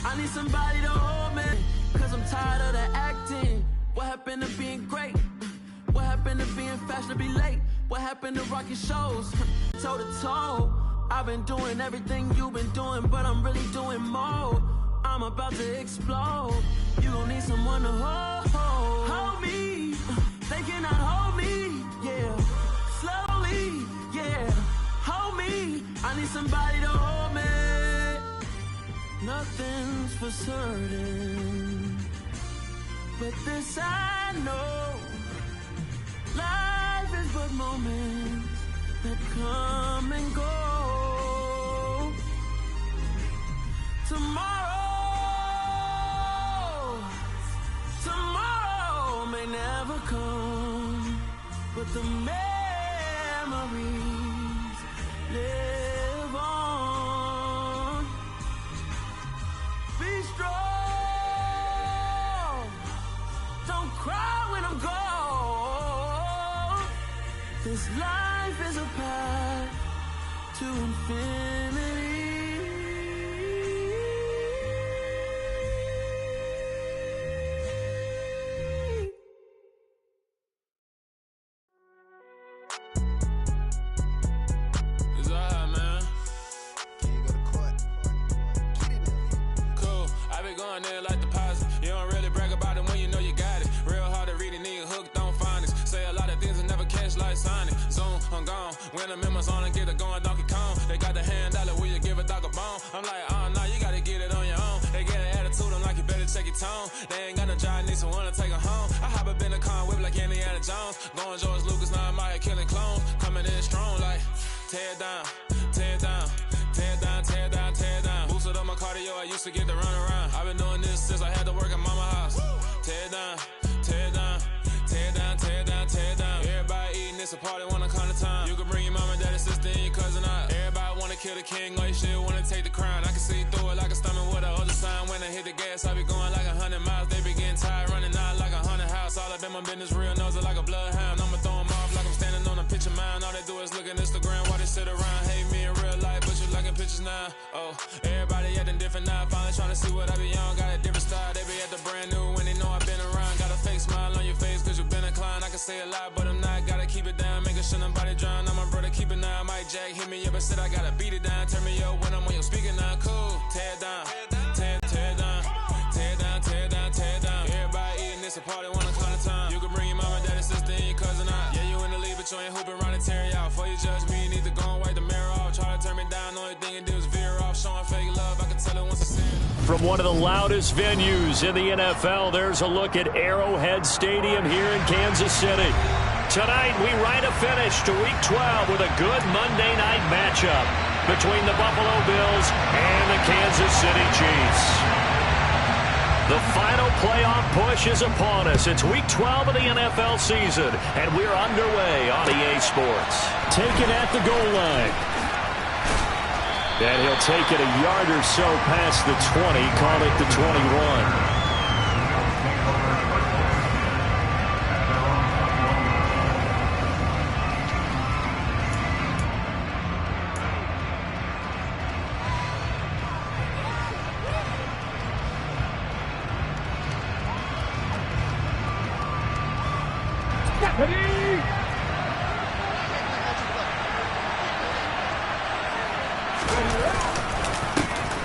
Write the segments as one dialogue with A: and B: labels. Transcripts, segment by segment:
A: I need somebody to hold me, cause I'm tired of the acting. What happened to being great? What happened to being fashionably late? What happened to rocking shows? Toe to toe. I've been doing everything you've been doing, but I'm really doing more. I'm about to explode. You gon' need someone to hold me. They cannot hold me, yeah. Slowly, yeah. Hold me. I need somebody to hold me. Nothing's for certain, but this I know. Life is but moments that come and go. Tomorrow may never come, but the memories live on. Be strong, don't cry when I'm gone. This life is a path to infinity.
B: When I'm in my zone and get it going Donkey Kong, they got the hand dollar, will you give a dog a bone? I'm like, oh no, you gotta get it on your own. They get an attitude, I'm like, you better check your tone. They ain't got no job, need someone to take her home. I hop up in the car, whip like Indiana Jones. Going George Lucas, now I'm out here killing clones. Coming in strong like, tear it down, tear it down, tear it down, tear it down, tear it down. Boosted up my cardio, I used to get to run around. I've been doing this since I had to work at mama house. Tear it down, tear it down, tear it down, tear it down, tear it down. Everybody eating, it's a party, one kind of time. You can bring your mom and daddy, sister, and your cousin out. Everybody wanna kill the king, or you still wanna take the crown. I can see through it like a stomach with a other sign. When I hit the gas, I be going like 100 miles. They be getting tired, running out like 100 house. All up in my business, real nose like a bloodhound. I'ma throw them off like I'm standing on a picture mound. All they do is look at Instagram while they sit around. Hate me in real life, but you liking pictures now. Oh, everybody acting different now. Finally trying to see what I be on. Got a different style, they be at the brand new when they know I've been around. Got a fake smile on your face cause you been inclined. I can say a lot, but I'm not. Gotta keep it down, making sure nobody drown. I'm my brother, keep it now. Mike Jack hit me up and said I gotta beat it down. Turn me up when I'm on your speaker now. Cool, tear it down, tear it down, tear it down, tear it down, tear it down. Everybody eating, it's a party, one kind of time. You can bring your mom and daddy, sister, and your cousin out. Yeah, you in the league, but you ain't hooping around and tear you out. Before you judge me, you need to go and wipe the mirror off. Try to turn me down, the only thing you do is veer off. Showing fake love, I can tell it once I see it.
C: From one of the loudest venues in the NFL, there's a look at Arrowhead Stadium here in Kansas City. Tonight, we write a finish to Week 12 with a good Monday night matchup between the Buffalo Bills and the Kansas City Chiefs. The final playoff push is upon us. It's Week 12 of the NFL season, and we're underway on EA Sports. Taken at the goal line. And he'll take it a yard or so past the 20, call it the 21.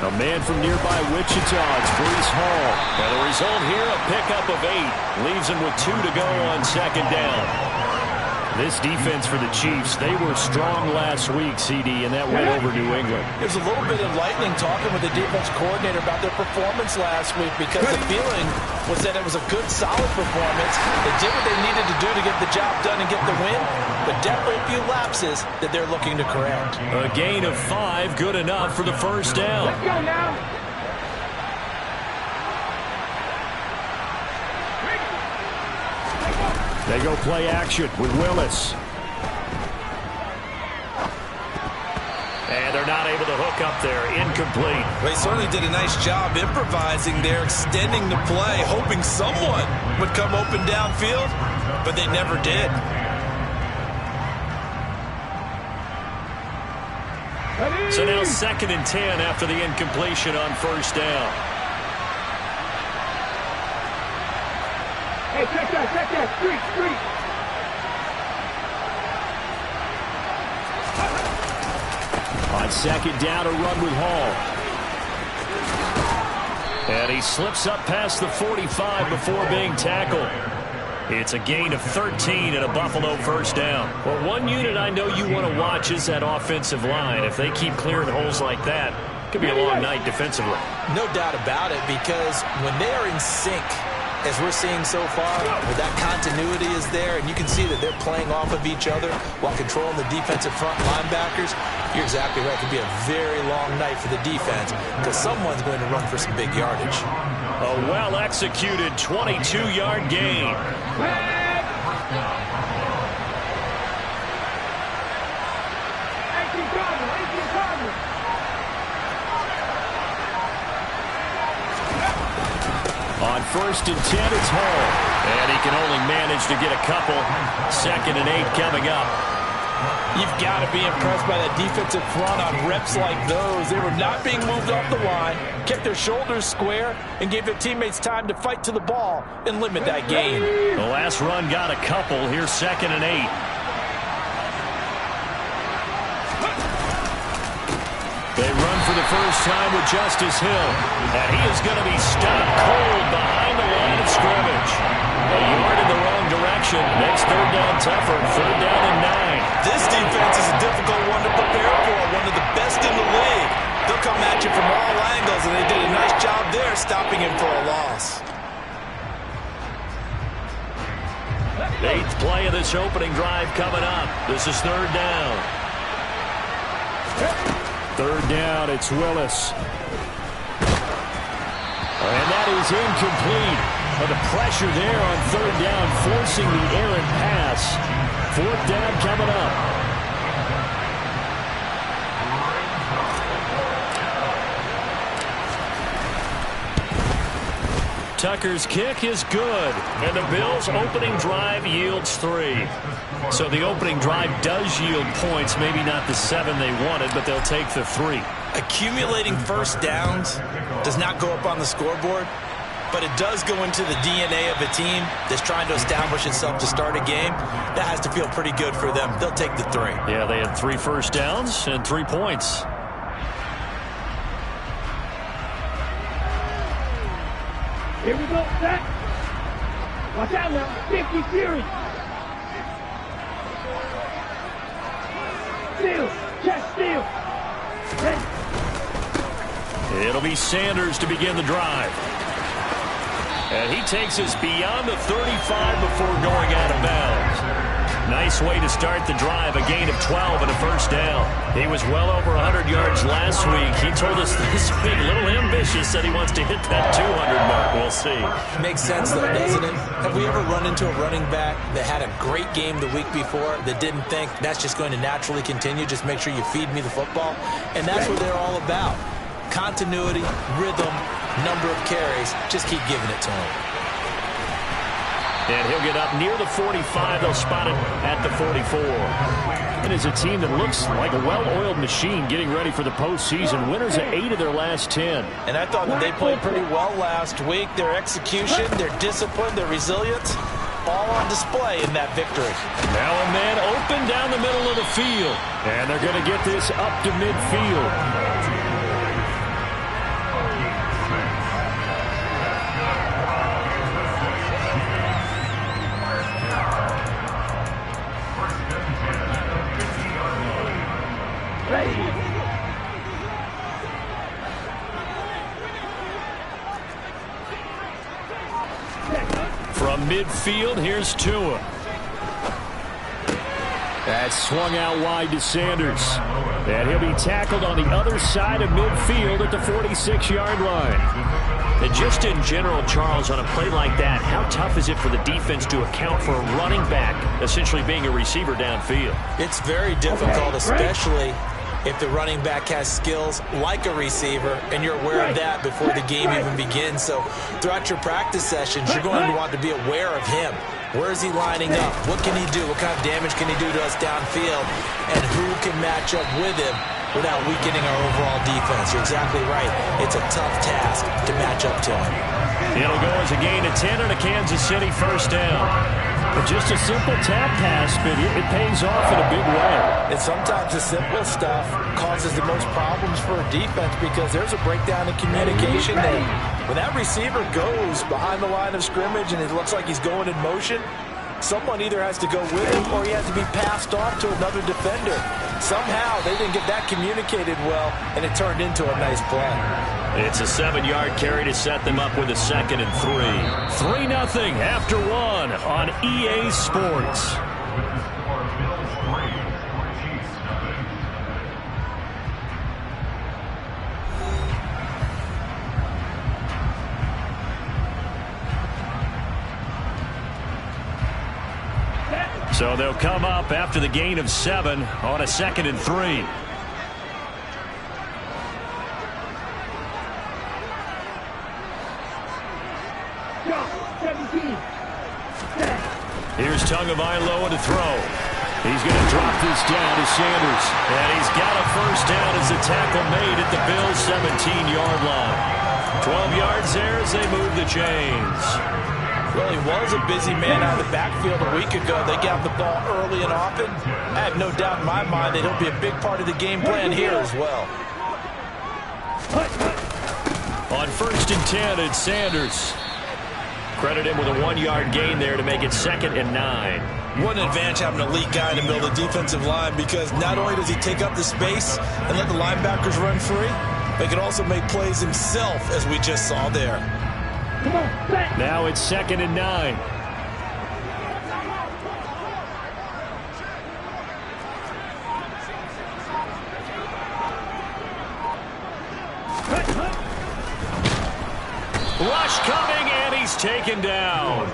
C: A man from nearby Wichita, it's Breece Hall. And the result here, a pickup of 8. Leaves him with 2 to go on second down. This defense for the Chiefs, they were strong last week, CD, and that went over New England.
D: There's a little bit enlightening talking with the defense coordinator about their performance last week because the feeling was that it was a good, solid performance. They did what they needed to do to get the job done and get the win, but definitely a few lapses that they're looking to correct.
C: A gain of 5, good enough for the first down.
E: Let's go now.
C: They go play action with Willis. And they're not able to hook up there. Incomplete.
F: They certainly did a nice job improvising there, extending the play, hoping someone would come open downfield, but they never did.
C: So now 2nd and 10 after the incompletion on first down.
E: Hey, check that, street.
C: On second down, a run with Hall. And he slips up past the 45 before being tackled. It's a gain of 13 and a Buffalo first down. Well, one unit I know you want to watch is that offensive line. If they keep clearing holes like that, it could be a long night defensively.
D: No doubt about it, because when they are in sync, as we're seeing so far, where that continuity is there, and you can see that they're playing off of each other while controlling the defensive front linebackers, you're exactly right. It could be a very long night for the defense because someone's going to run for some big yardage.
C: A well-executed 22-yard gain. On first and 10, it's Hall. And he can only manage to get a couple. 2nd and 8 coming up.
D: You've got to be impressed by that defensive front on reps like those. They were not being moved off the line, kept their shoulders square, and gave their teammates time to fight to the ball and limit that gain.
C: The last run got a couple. Here's 2nd and 8. They run for the first time with Justice Hill. And he is going to be stopped cold behind the line of scrimmage. A yard in the wrong direction. Makes third down tougher. 3rd down and 9.
F: This defense is a difficult one to prepare for. One of the best in the league. They'll come at you from all angles, and they did a nice job there stopping him for a loss.
C: 8th play of this opening drive coming up. This is 3rd down. 3rd down, it's Willis. And that is incomplete. But the pressure there on 3rd down, forcing the errant pass. 4th down coming up. Tucker's kick is good, and the Bills' opening drive yields 3. So the opening drive does yield points, maybe not the 7 they wanted, but they'll take the 3.
D: Accumulating first downs does not go up on the scoreboard, but it does go into the DNA of a team that's trying to establish itself to start a game. That has to feel pretty good for them. They'll take the 3.
C: Yeah, they had 3 first downs and 3 points.
E: Here we go, set. Watch out now, 50 Fury. Steal, chest steal. Ready.
C: It'll be Sanders to begin the drive. And he takes us beyond the 35 before going out of bounds. Nice way to start the drive, a gain of 12 and a first down. He was well over 100 yards last week. He told us this week, a little ambitious, said he wants to hit that 200 mark. We'll see.
D: Makes sense, though, doesn't it? Have we ever run into a running back that had a great game the week before that didn't think that's just going to naturally continue? Just make sure you feed me the football. And that's what they're all about. Continuity, rhythm, number of carries. Just keep giving it to him.
C: And he'll get up near the 45. They'll spot it at the 44. It is a team that looks like a well-oiled machine getting ready for the postseason. Winners of 8 of their last 10.
D: And I thought that they played pretty well last week. Their execution, their discipline, their resilience, all on display in that victory.
C: Now a man open down the middle of the field. And they're going to get this up to midfield. From midfield, here's Tua. That's swung out wide to Sanders. And he'll be tackled on the other side of midfield at the 46-yard line. And just in general, Charles, on a play like that, how tough is it for the defense to account for a running back essentially being a receiver downfield?
D: It's very difficult, especially if the running back has skills like a receiver, and you're aware of that before the game even begins. So throughout your practice sessions, you're going to want to be aware of him. Where is he lining up? What can he do? What kind of damage can he do to us downfield? And who can match up with him without weakening our overall defense? You're exactly right. It's a tough task to match catch up to him.
C: It'll go as a gain of 10 and a Kansas City first down. But just a simple tap pass, but it pays off in a big way.
D: And sometimes the simple stuff causes the most problems for a defense because there's a breakdown in communication there. When that receiver goes behind the line of scrimmage and it looks like he's going in motion, someone either has to go with him or he has to be passed off to another defender. Somehow they didn't get that communicated well, and it turned into a nice play.
C: It's a 7-yard carry to set them up with a 2nd and 3. 3-0 after 1 on EA Sports. So they'll come up after the gain of 7 on a 2nd and 3. Here's Tagovailoa to throw. He's going to drop this down to Sanders. And he's got a first down as the tackle made at the Bills' 17-yard line. 12 yards there as they move the chains.
D: Well, he was a busy man out of the backfield a week ago. They got the ball early and often. I have no doubt in my mind that he'll be a big part of the game plan here as well.
C: On 1st and 10, it's Sanders. Credit him with a 1-yard gain there to make it 2nd and 9.
F: What an advantage having an elite guy in the middle of the defensive line, because not only does he take up the space and let the linebackers run free, but he can also make plays himself, as we just saw there.
C: Now it's 2nd and 9. Rush coming, and he's taken down.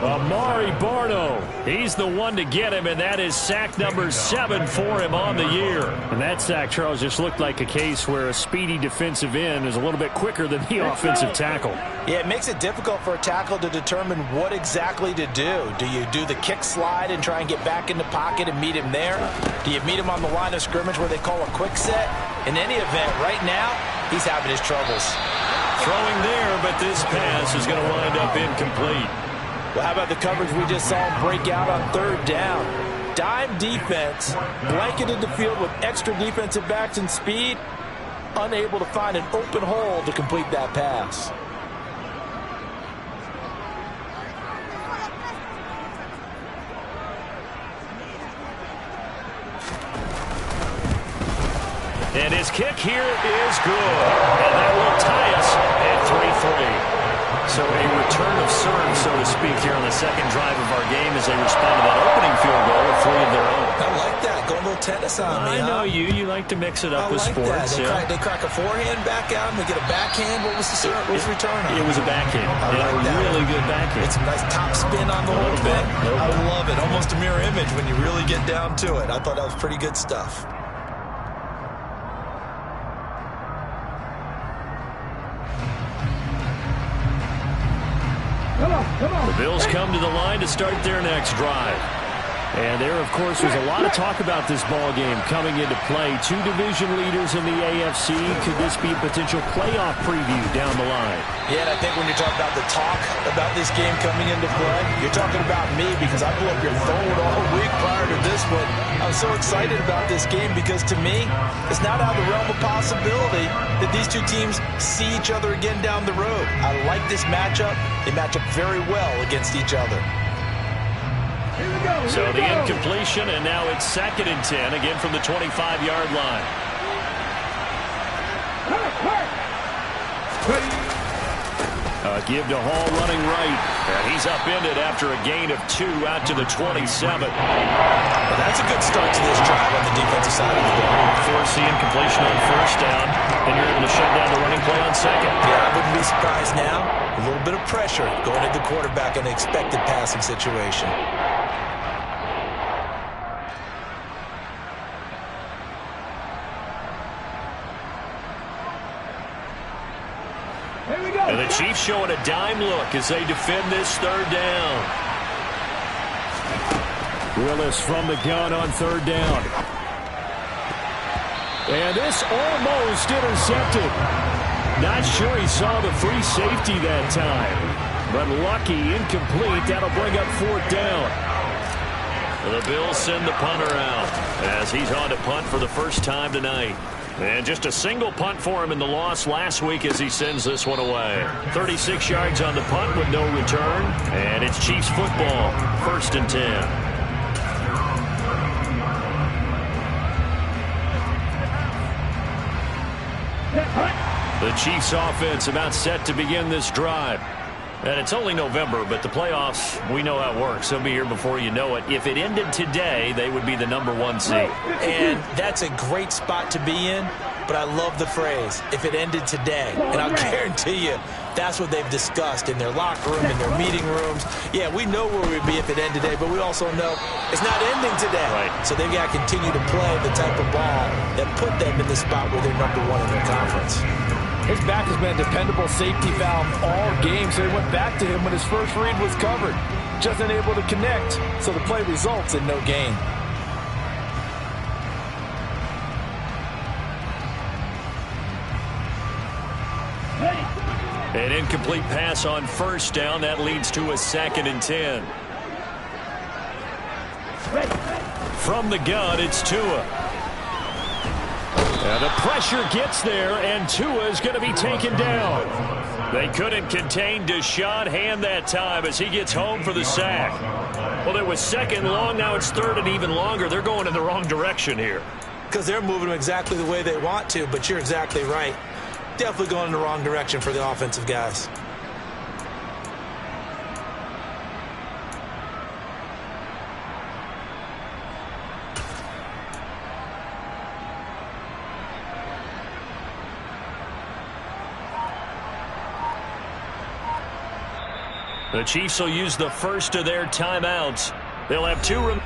C: Amari Barno. He's the one to get him, and that is sack number 7 for him on the year. And that sack, Charles, just looked like a case where a speedy defensive end is a little bit quicker than the offensive tackle.
D: Yeah, it makes it difficult for a tackle to determine what exactly to do. Do you do the kick slide and try and get back in the pocket and meet him there? Do you meet him on the line of scrimmage where they call a quick set? In any event, right now, he's having his troubles.
C: Throwing there, but this pass is going to wind up incomplete.
D: Well, how about the coverage we just saw him break out on 3rd down? Dime defense, blanketed the field with extra defensive backs and speed, unable to find an open hole to complete that pass.
C: And his kick here is good. And that will tie us at 3-3. So a return of serve, so to speak, here on the 2nd drive of our game as they respond to that opening field goal with 3 of their own.
F: I like that. Go a little tennis on me,
C: I know you. You like to mix it up with
F: like
C: sports.
F: That. They crack a forehand back out, and they get a backhand. What was the serve? What was the return on?
C: It was a backhand.
F: I like that.
C: Really good backhand.
F: It's a nice top spin on the whole thing. I love it. Almost a mirror image when you really get down to it. I thought that was pretty good stuff.
C: The Bills come to the line to start their next drive. And there, of course, was a lot of talk about this ball game coming into play. 2 division leaders in the AFC. Could this be a potential playoff preview down the line?
D: Yeah, and I think when you're talking about the talk about this game coming into play, you're talking about me because I blew up your phone all week prior to this one. I'm so excited about this game because, to me, it's not out of the realm of possibility that these two teams see each other again down the road. I like this matchup. They match up very well against each other.
C: So the incompletion, and now it's 2nd and 10, again from the 25-yard line. Give to Hall running right. And he's upended after a gain of 2 out to the 27.
F: Well, that's a good start to this drive on the defensive side of the ball.
C: Force the incompletion on 1st down, and you're able to shut down the running play on 2nd.
F: Yeah, I wouldn't be surprised now. A little bit of pressure going at the quarterback in an expected passing situation.
C: And the Chiefs showing a dime look as they defend this 3rd down. Willis from the gun on 3rd down. And this almost intercepted. Not sure he saw the free safety that time. But lucky, incomplete. That'll bring up 4th down. The Bills send the punter out as he's on to punt for the first time tonight. And just a single punt for him in the loss last week as he sends this one away. 36 yards on the punt with no return. And it's Chiefs football, 1st and 10. The Chiefs offense about set to begin this drive. And it's only November, but the playoffs, we know how it works. They'll be here before you know it. If it ended today, they would be the #1 seed.
F: And that's a great spot to be in, but I love the phrase, if it ended today. And I'll guarantee you, that's what they've discussed in their locker room, in their meeting rooms. Yeah, we know where we'd be if it ended today, but we also know it's not ending today.
C: Right.
F: So they've got to continue to play the type of ball that put them in the spot where they're #1 in their conference.
D: His back has been a dependable safety valve all game, so he went back to him when his first read was covered. Just unable to connect, so the play results in no gain.
C: An incomplete pass on 1st down. That leads to a 2nd and 10. From the gun, it's Tua. And the pressure gets there, and Tua is going to be taken down. They couldn't contain Deshaun Hand that time as he gets home for the sack. Well, it was 2nd and long. Now it's 3rd and even longer. They're going in the wrong direction here.
F: Because they're moving them exactly the way they want to, but you're exactly right. Definitely going in the wrong direction for the offensive guys.
C: The Chiefs will use the first of their timeouts. They'll have 2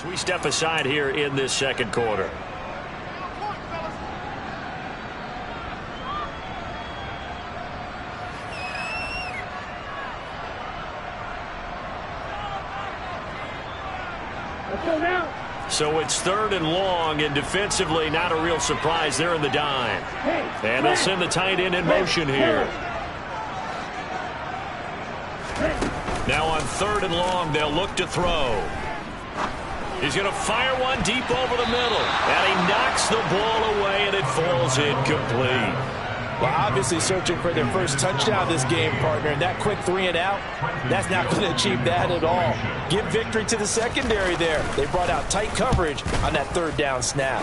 C: we step aside here in this 2nd quarter. So it's 3rd and long, and defensively not a real surprise. They're in the dime. And they'll send the tight end in motion here. Now on 3rd and long, they'll look to throw. He's going to fire one deep over the middle. And he knocks the ball away, and it falls incomplete.
D: Well, obviously searching for their first touchdown this game, partner. And that quick 3 and out, that's not going to achieve that at all. Give victory to the secondary there. They brought out tight coverage on that 3rd down snap.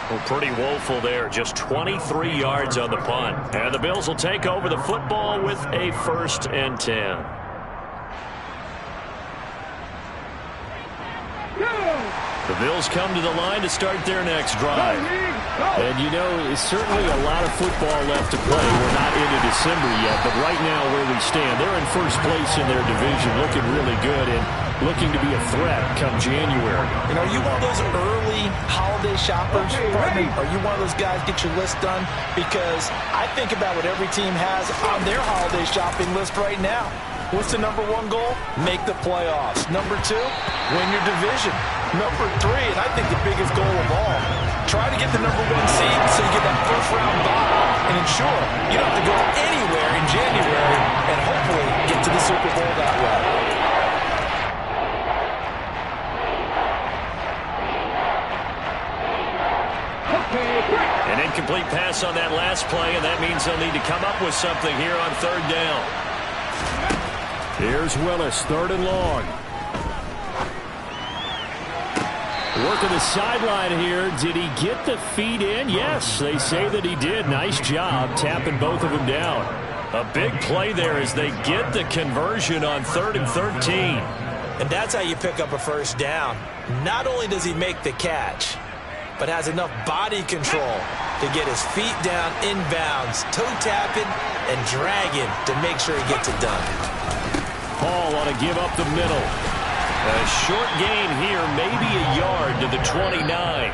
C: Well, pretty woeful there. Just 23 yards on the punt. And the Bills will take over the football with a 1st and 10. The Bills come to the line to start their next drive.
G: And, you know, it's certainly a lot of football left to play. We're not into December yet, but right now where we stand, they're in first place in their division, looking really good and looking to be a threat come January.
D: And are you one of those early holiday shoppers, partner? Are you one of those guys get your list done? Because I think about what every team has on their holiday shopping list right now. What's the #1 goal? Make the playoffs. #2, win your division. #3, and I think the biggest goal of all, try to get the #1 seed so you get that first-round bye and ensure you don't have to go anywhere in January and hopefully get to the Super Bowl that way.
C: An incomplete pass on that last play, and that means they'll need to come up with something here on 3rd down.
G: Here's Willis, 3rd and long. Working the sideline here. Did he get the feet in? Yes, they say that he did. Nice job tapping both of them down.
C: A big play there as they get the conversion on 3rd and 13.
F: And that's how you pick up a first down. Not only does he make the catch, but has enough body control to get his feet down inbounds, toe-tapping and dragging to make sure he gets it done.
C: Hall ought to give up the middle. A short gain here, maybe a yard to the 29.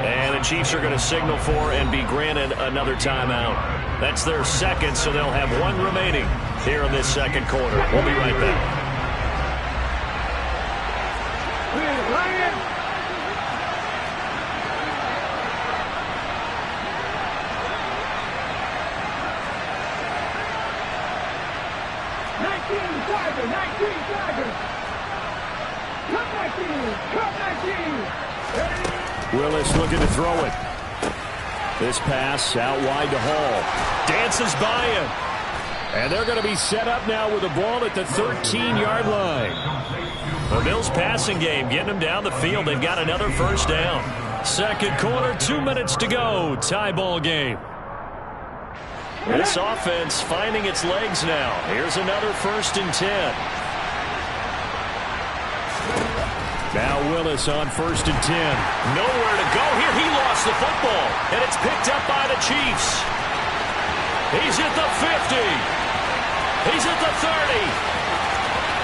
C: And the Chiefs are going to signal for and be granted another timeout. That's their second, so they'll have one remaining here in this second quarter. We'll be right back. Willis looking to throw it. This pass out wide to Hall. Dances by him. And they're going to be set up now with the ball at the 13-yard line. The Bills passing game getting them down the field. They've got another first down. Second quarter, 2 minutes to go. Tie ball game. This offense finding its legs now. Here's another 1st and 10. Now Willis on 1st and 10. Nowhere to go here. He lost the football. And it's picked up by the Chiefs. He's at the 50. He's at the 30.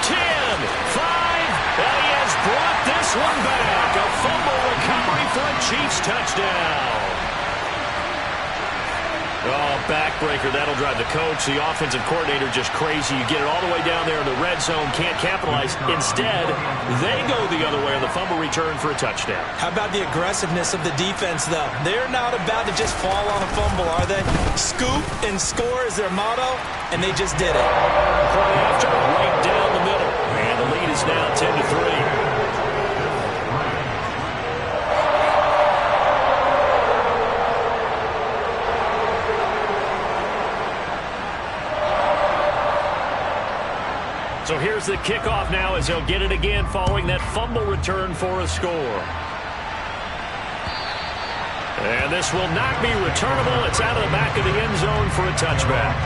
C: 10, 5. And he has brought this one back. A fumble recovery for a Chiefs touchdown. Oh, backbreaker. That'll drive the coach, the offensive coordinator, just crazy. You get it all the way down there in the red zone, can't capitalize. Instead, they go the other way on the fumble return for a touchdown.
F: How about the aggressiveness of the defense, though? They're not about to just fall on a fumble, are they? Scoop and score is their motto, and they just did it.
C: Play after, right down the middle. And the lead is now 10-3. So here's the kickoff now as they'll get it again following that fumble return for a score. And this will not be returnable. It's out of the back of the end zone for a touchback.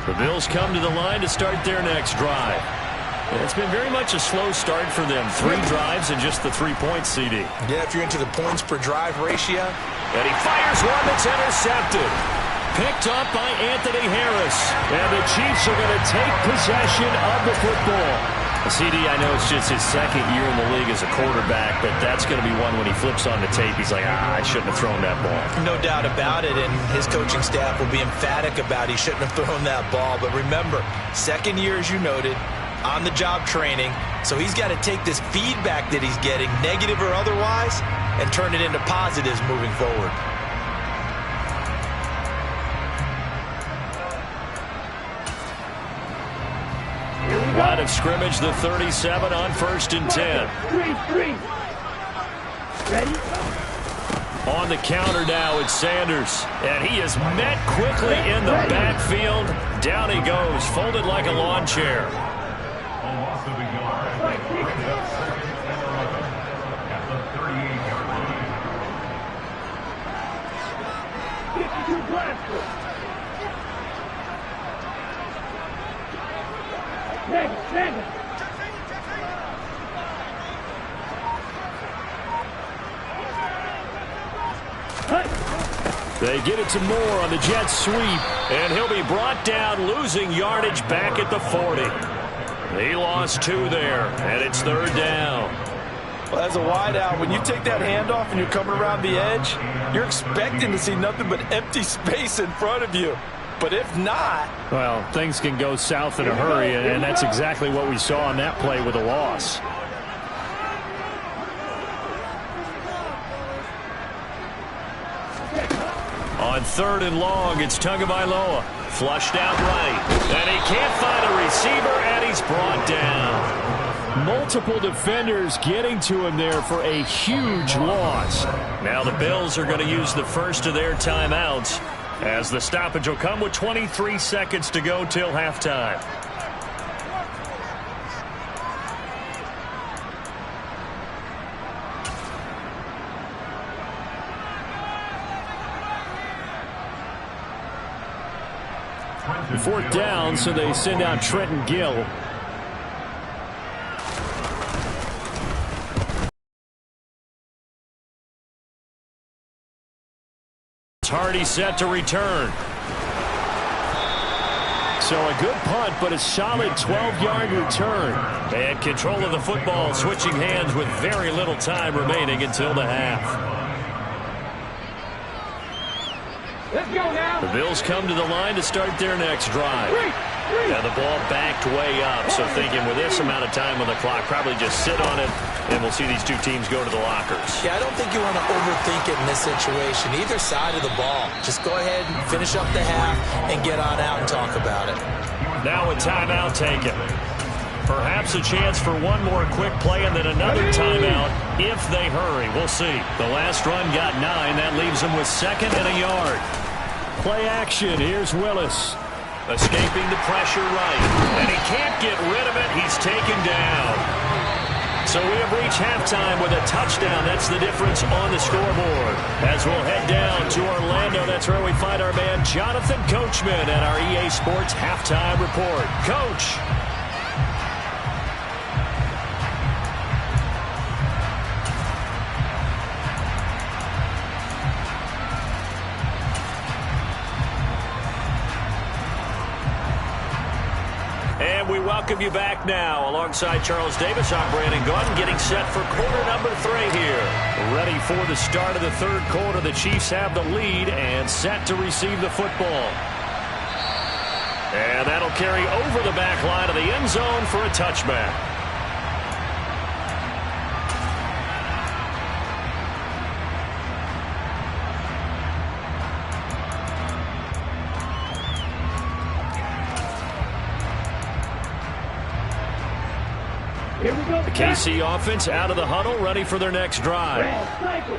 C: The Bills come to the line to start their next drive. It's been very much a slow start for them. 3 drives and just the 3 points, CD.
F: Yeah, if you're into the points per drive ratio.
C: And he fires one that's intercepted. Picked up by Anthony Harris. And the Chiefs are going to take possession of the football. CD, I know it's just his second year in the league as a quarterback, but that's going to be one when he flips on the tape. He's like, I shouldn't have thrown that ball.
F: No doubt about it, and his coaching staff will be emphatic about he shouldn't have thrown that ball. But remember, second year, as you noted, on-the-job training, so he's got to take this feedback that he's getting, negative or otherwise, and turn it into positives moving forward.
C: Line of scrimmage, the 37 on 1st and 10.
E: Ready?
C: On the counter now, it's Sanders. And he is met quickly in the backfield. Down he goes, folded like a lawn chair. They get it to Moore on the jet sweep, and he'll be brought down, losing yardage back at the 40. He lost 2 there, and it's 3rd down.
D: Well, as a wideout, when you take that handoff and you're coming around the edge, you're expecting to see nothing but empty space in front of you. But if not...
C: Well, things can go south in a hurry, and that's exactly what we saw on that play with a loss. On 3rd and long, it's Tagovailoa. Flushed out right. And he can't find a receiver, and he's brought down. Multiple defenders getting to him there for a huge loss. Now the Bills are going to use the first of their timeouts, as the stoppage will come with 23 seconds to go till halftime. 4th down, so they send out Trenton Gill. Hardy set to return. So a good punt, but a solid 12-yard return. And control of the football, switching hands with very little time remaining until the half.
E: Let's go now.
C: The Bills come to the line to start their next drive. Now the ball backed way up, so thinking with this amount of time on the clock, probably just sit on it, and we'll see these two teams go to the lockers.
F: Yeah, I don't think you want to overthink it in this situation. Either side of the ball. Just go ahead and finish up the half and get on out and talk about it.
C: Now a timeout taken. Perhaps a chance for one more quick play and then another timeout if they hurry. We'll see. The last run got 9. That leaves them with 2nd and a yard. Play action. Here's Willis. Escaping the pressure right. And he can't get rid of it. He's taken down. So we have reached halftime with a touchdown. That's the difference on the scoreboard. As we'll head down to Orlando, that's where we find our man Jonathan Coachman at our EA Sports Halftime Report. Coach. And we welcome you back now. Alongside Charles Davis, I'm Brandon Gaudin, getting set for quarter number 3 here. Ready for the start of the 3rd quarter. The Chiefs have the lead and set to receive the football. And that'll carry over the back line of the end zone for a touchback. The KC offense out of the huddle, ready for their next drive.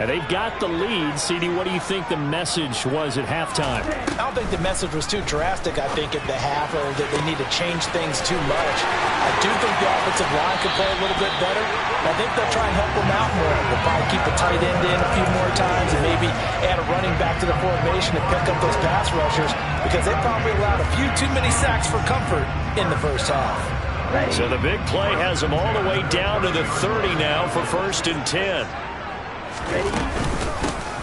C: And they've got the lead. CD, what do you think the message was at halftime?
F: I don't think the message was too drastic, I think, at the half, or that they need to change things too much. I do think the offensive line could play a little bit better. I think they'll try and help them out more. They'll probably keep the tight end in a few more times and maybe add a running back to the formation and pick up those pass rushers, because they probably allowed a few too many sacks for comfort in the first half.
C: So the big play has them all the way down to the 30 now for 1st and 10.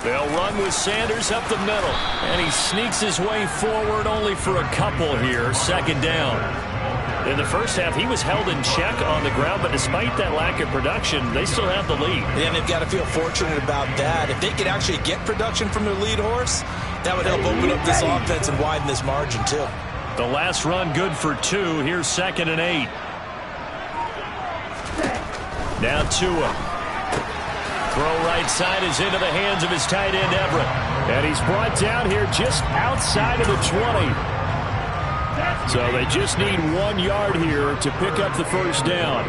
C: They'll run with Sanders up the middle. And he sneaks his way forward only for a couple here. 2nd down. In the first half, he was held in check on the ground, but despite that lack of production, they still have the lead.
F: And they've got to feel fortunate about that. If they could actually get production from their lead horse, that would help open up this offense and widen this margin, too.
C: The last run good for 2. Here's 2nd and 8. Now Tua. Throw right side is into the hands of his tight end, Everett. And he's brought down here just outside of the 20. So they just need 1 yard here to pick up the first down.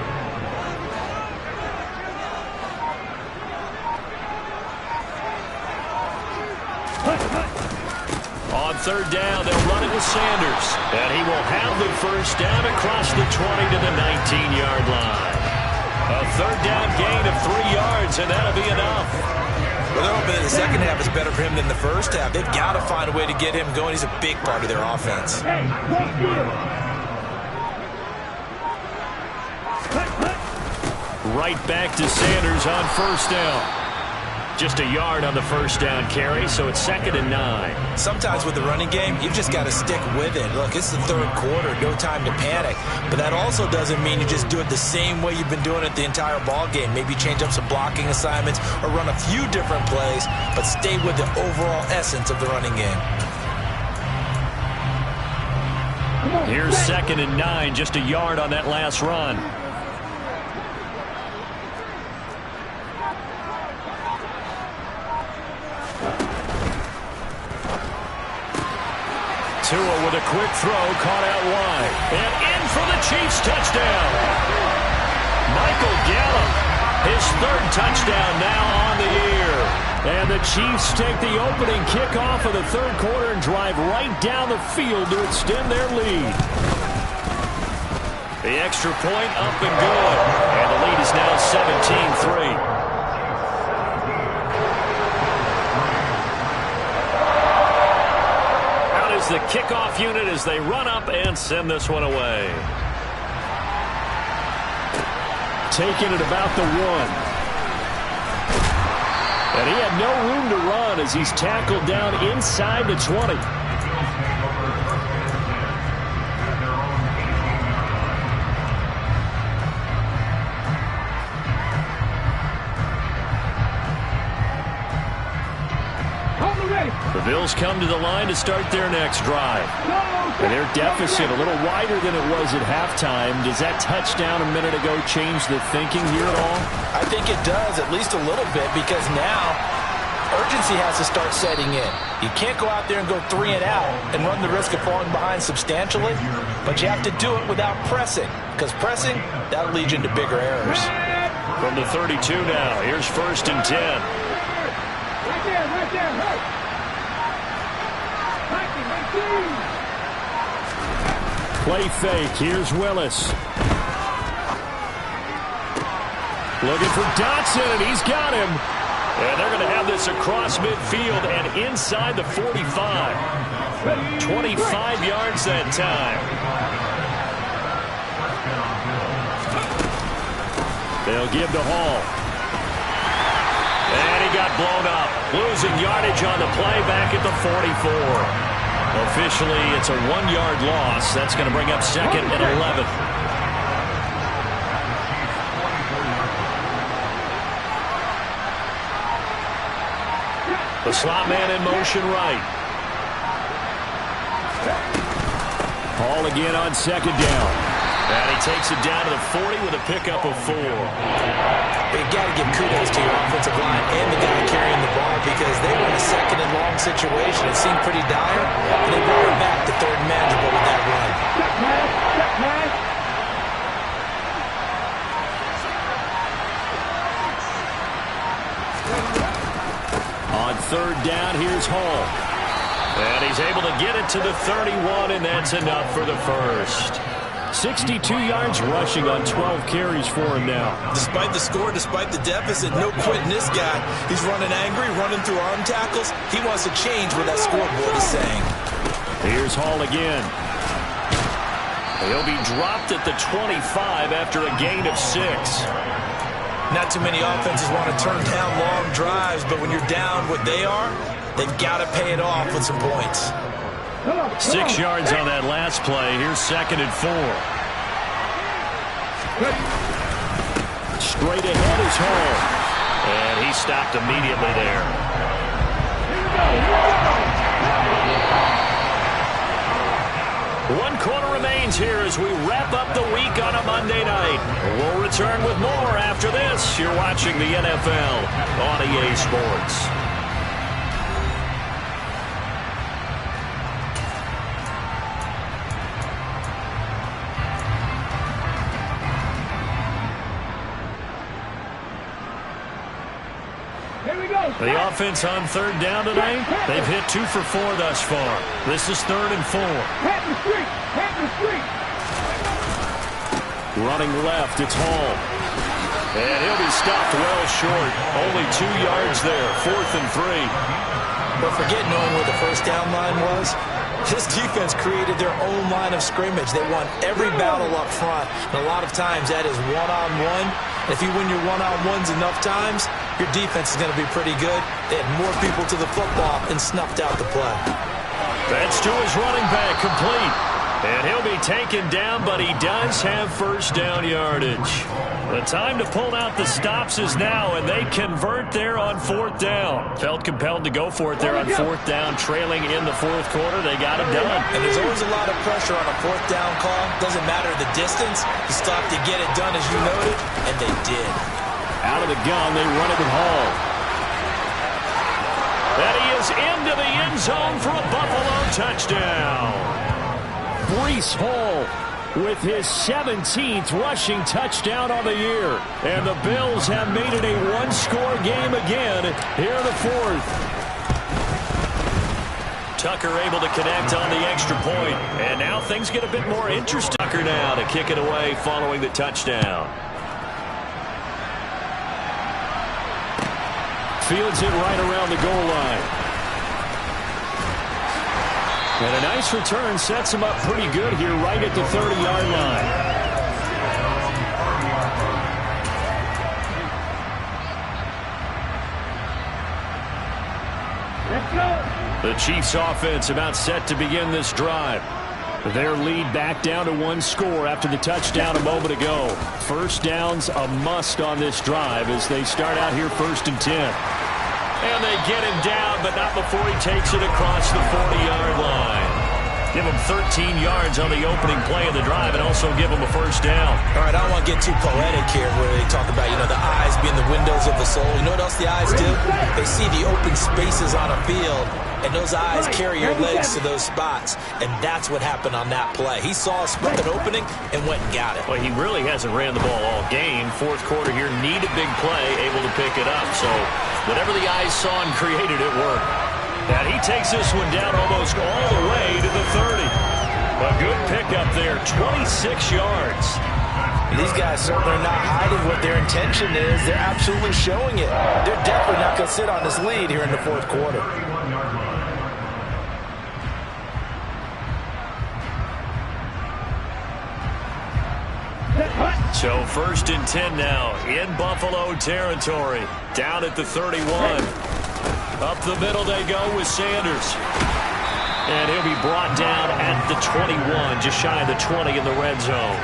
C: On 3rd down, they'll run it with Sanders. And he will have the first down across the 20 to the 19-yard line. A 3rd down gain of 3 yards, and that'll be enough.
F: Well, they're hoping that the second half is better for him than the first half. They've got to find a way to get him going. He's a big part of their offense.
C: Right back to Sanders on 1st down. Just a yard on the first down carry, so it's 2nd and 9.
F: Sometimes with the running game, you've just got to stick with it. Look, it's the 3rd quarter, no time to panic. But that also doesn't mean you just do it the same way you've been doing it the entire ball game. Maybe change up some blocking assignments or run a few different plays, but stay with the overall essence of the running game.
C: Here's 2nd and 9, just a yard on that last run. Tua with a quick throw, caught out wide. And in for the Chiefs touchdown. Michael Gallup, his 3rd touchdown now on the year. And the Chiefs take the opening kickoff of the 3rd quarter and drive right down the field to extend their lead. The extra point up and good. And the lead is now 17-3. is the kickoff unit as they run up and send this one away.
G: Taking it about the 1. And he had no room to run as he's tackled down inside the 20. The Bills come to the line to start their next drive. And their deficit a little wider than it was at halftime. Does that touchdown a minute ago change the thinking here at all?
D: I think it does, at least a little bit, because now urgency has to start setting in. You can't go out there and go 3 and out and run the risk of falling behind substantially, but you have to do it without pressing, because pressing, that'll lead you into bigger errors.
C: From the 32 now, here's 1st and 10.
E: Right there.
G: Play fake. Here's Willis. Looking for Dotson, and he's got him. And they're going to have this across midfield and inside the 45. 25 yards that time. They'll give to Hall. And he got blown up. Losing yardage on the play back at the 44. Officially, it's a 1-yard loss. That's going to bring up 2nd and 11. The slot man in motion right. Hall again on 2nd down. And he takes it down to the 40 with a pickup of 4.
D: You've got to give kudos to your offensive line and the guy carrying the ball, because they were in a 2nd and long situation. It seemed pretty dire, and they brought it back to 3rd and manageable with that run.
G: On 3rd down, here's Hall.
C: And he's able to get it to the 31, and that's enough for the first.
G: 62 yards rushing on 12 carries for him now.
F: Despite the score, despite the deficit, no quitting this guy. He's running angry, running through arm tackles. He wants to change what that scoreboard is saying.
C: Here's Hall again. He'll be dropped at the 25 after a gain of 6.
F: Not too many offenses want to turn down long drives, but when you're down what they are, they've got to pay it off with some points.
C: 6 yards on that last play. Here's 2nd and 4.
G: Straight ahead is Hall.
C: And he stopped immediately there. 1 quarter remains here as we wrap up the week on a Monday night. We'll return with more after this. You're watching the NFL on EA Sports. The offense on 3rd down tonight, they've hit 2 for 4 thus far. This is 3rd and 4.
G: Running left, it's Hall.
C: And he'll be stopped well short. Only 2 yards there, 4th and 3.
D: But forget knowing where the first down line was. This defense created their own line of scrimmage. They won every battle up front. And a lot of times that is one-on-one. If you win your one-on-ones enough times, your defense is going to be pretty good. They had more people to the football and snuffed out the play.
C: That's to his running back, complete. And he'll be taken down, but he does have first down yardage. The time to pull out the stops is now, and they convert there on 4th down. Felt compelled to go for it there on 4th down, trailing in the 4th quarter. They got it done.
D: And there's always a lot of pressure on a 4th down call. Doesn't matter the distance. You stop to get it done, as you noted, and they did.
G: Out of the gun, they run it with Hall.
C: And he is into the end zone for a Buffalo touchdown.
G: Breece Hall with his 17th rushing touchdown on the year. And the Bills have made it a 1-score game again here in the 4th.
C: Tucker able to connect on the extra point. And now things get a bit more interesting. Tucker now to kick it away following the touchdown. Fields it right around the goal line. And a nice return sets him up pretty good here right at the 30-yard line.
E: Let's go.
C: The Chiefs offense about set to begin this drive. Their lead back down to 1 score after the touchdown a moment ago. First down's a must on this drive as they start out here 1st and 10. And they get him down, but not before he takes it across the 40-yard line. Give him 13 yards on the opening play of the drive and also give him a first down.
F: All right, I don't want to get too poetic here where they talk about, the eyes being the windows of the soul. You know what else the eyes do? They see the open spaces on a field, and those eyes carry your legs to those spots, and that's what happened on that play. He saw an opening and went and got it.
C: Well, he really hasn't ran the ball all game. 4th quarter here, need a big play, able to pick it up. So whatever the eyes saw and created, it worked. And he takes this one down almost all the way to the 30. A good pickup there, 26 yards.
F: These guys certainly are not hiding what their intention is. They're absolutely showing it. They're definitely not going to sit on this lead here in the 4th quarter.
C: So 1st and 10 now in Buffalo territory. Down at the 31. Up the middle they go with Sanders. And he'll be brought down at the 21, just shy of the 20 in the red zone.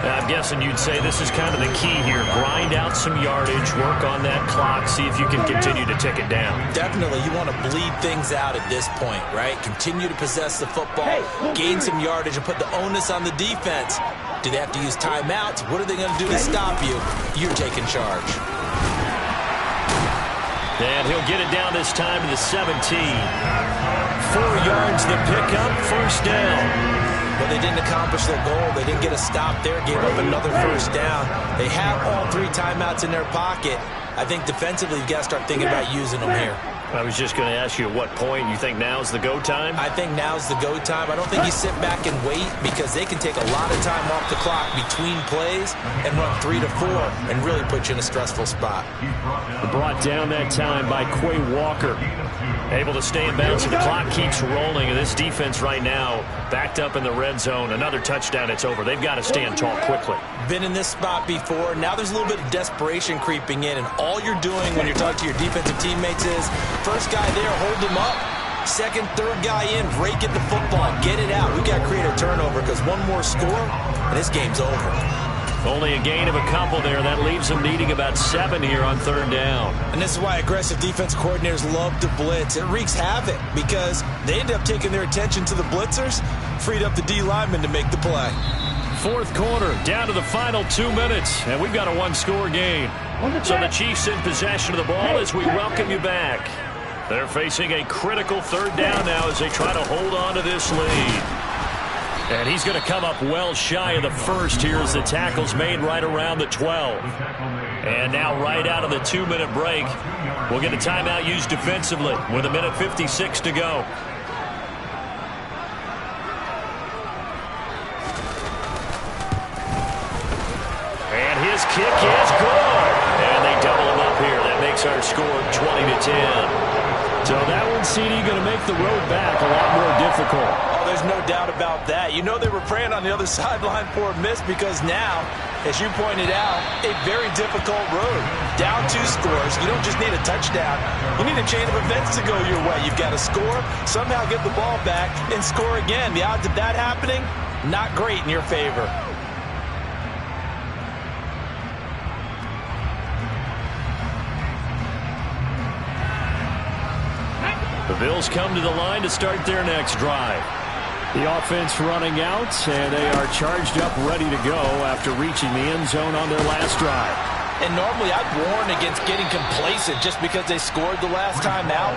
C: I'm guessing you'd say this is kind of the key here. Grind out some yardage, work on that clock, see if you can continue to tick it down.
F: Definitely. You want to bleed things out at this point, right? Continue to possess the football, gain some yardage, and put the onus on the defense. Do they have to use timeouts? What are they going to do to stop you? You're taking charge.
C: And he'll get it down this time to the 17. 4 yards the pickup, first down.
F: But they didn't accomplish their goal. They didn't get a stop there, gave up another first down. They have all 3 timeouts in their pocket. I think defensively you've got to start thinking about using them here.
C: I was just going to ask you at what point you think now's the go time?
F: I think now's the go time. I don't think you sit back and wait because they can take a lot of time off the clock between plays and run 3 to 4 and really put you in a stressful spot.
C: Brought down that time by Quay Walker. Able to stay in bounds, and the clock keeps rolling. And this defense right now backed up in the red zone. Another touchdown, it's over. They've got to stand tall quickly.
F: Been in this spot before. Now there's a little bit of desperation creeping in, and all you're doing when you're talking to your defensive teammates is first guy there, hold him up. Second, third guy in, break at the football, get it out. We've got to create a turnover because one more score, and this game's over.
C: Only a gain of a couple there. That leaves them needing about 7 here on 3rd down.
F: And this is why aggressive defense coordinators love to blitz. It wreaks havoc because they end up taking their attention to the blitzers, freed up the D linemen to make the play.
C: 4th quarter, down to the final 2 minutes, and we've got a 1-score game. So the Chiefs in possession of the ball as we welcome you back. They're facing a critical 3rd down now as they try to hold on to this lead. And he's going to come up well shy of the first here as the tackle's made right around the 12. And now right out of the 2-minute break, we'll get a timeout used defensively with 1:56 to go. And his kick is good. And they double him up here. That makes our score 20-10. So that one, CD, going to make the road back a lot more difficult.
F: Oh, there's no doubt about that. You know they were praying on the other sideline for a miss because now, as you pointed out, a very difficult road. Down 2 scores. You don't just need a touchdown. You need a chain of events to go your way. You've got to score, somehow get the ball back, and score again. The odds of that happening, not great in your favor.
C: The Bills come to the line to start their next drive. The offense running out, and they are charged up, ready to go after reaching the end zone on their last drive.
F: And normally I'd warn against getting complacent just because they scored the last time out.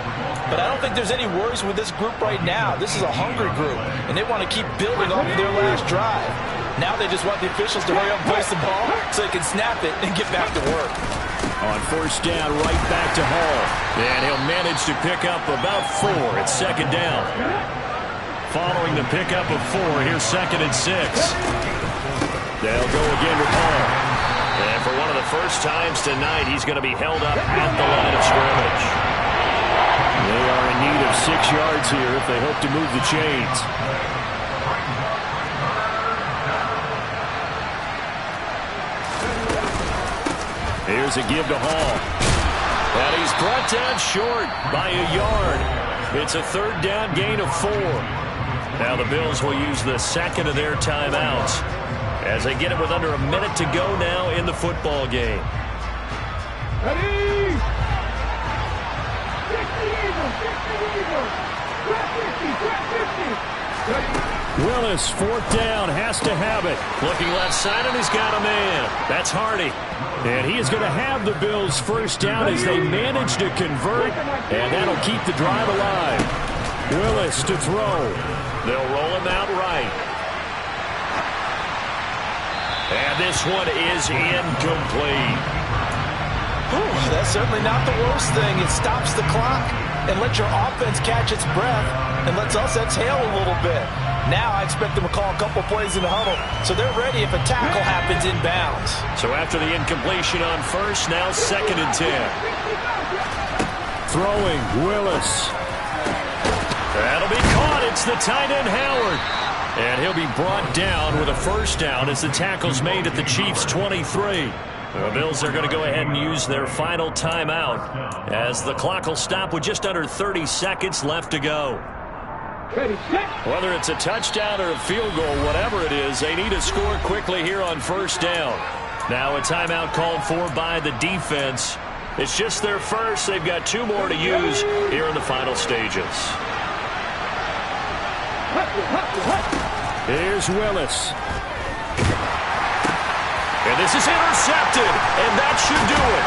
F: But I don't think there's any worries with this group right now. This is a hungry group, and they want to keep building off of their last drive. Now they just want the officials to hurry up and place the ball so they can snap it and get back to work.
C: On 1st down, right back to Hall. And he'll manage to pick up about 4. It's 2nd down. Following the pickup of 4, here's 2nd and 6. They'll go again with Hall. And for one of the first times tonight, he's going to be held up at the line of scrimmage. They are in need of 6 yards here if they hope to move the chains. Here's a give to Hall. And he's brought down short by a yard. It's a 3rd down gain of 4. Now the Bills will use the second of their timeouts as they get it with under a minute to go now in the football game.
E: Ready? 50.
C: Willis, 4th down, has to have it. Looking left side, and he's got a man. That's Hardy. And he is going to have the Bills' 1st down as they manage to convert, and that'll keep the drive alive. Willis to throw. They'll roll him out right. And this one is incomplete.
D: Ooh, that's certainly not the worst thing. It stops the clock and lets your offense catch its breath and lets us exhale a little bit. Now I expect them to call a couple plays in the huddle, so they're ready if a tackle happens inbounds.
C: So after the incompletion on 1st, now 2nd and 10. Throwing, Willis. That'll be caught. It's the tight end, Howard. And he'll be brought down with a 1st down as the tackle's made at the Chiefs' 23. The Bills are going to go ahead and use their final timeout as the clock will stop with just under 30 seconds left to go. Whether it's a touchdown or a field goal, whatever it is, they need to score quickly here on 1st down. Now a timeout called for by the defense. It's just their first. They've got 2 more to use here in the final stages. Here's Willis. And this is intercepted, and that should do it.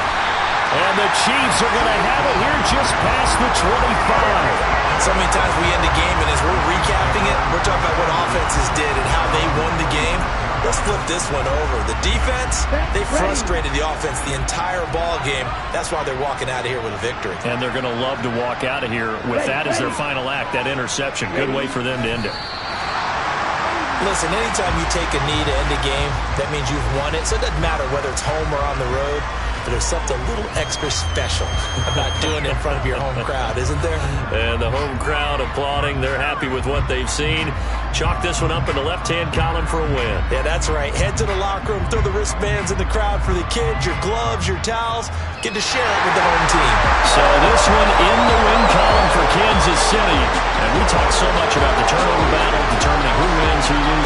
C: And the Chiefs are going to have it here just past the 25.
F: So many times we end the game, and as we're recapping it, we're talking about what offenses did and how they won the game. Let's flip this one over. The defense, they frustrated the offense the entire ball game. That's why they're walking out of here with a victory.
C: And they're going to love to walk out of here with that as their final act, that interception. Good way for them to end it.
F: Listen, anytime you take a knee to end a game, that means you've won it. So it doesn't matter whether it's home or on the road. But there's something a little extra special about doing it in front of your home crowd, isn't there?
C: And the home crowd applauding. They're happy with what they've seen. Chalk this one up in the left-hand column for a win.
F: Yeah, that's right. Head to the locker room, throw the wristbands in the crowd for the kids, your gloves, your towels. Get to share it with the home team.
C: So this one in the win column for Kansas City. And we talk so much about the turnover battle, determining who wins, who loses.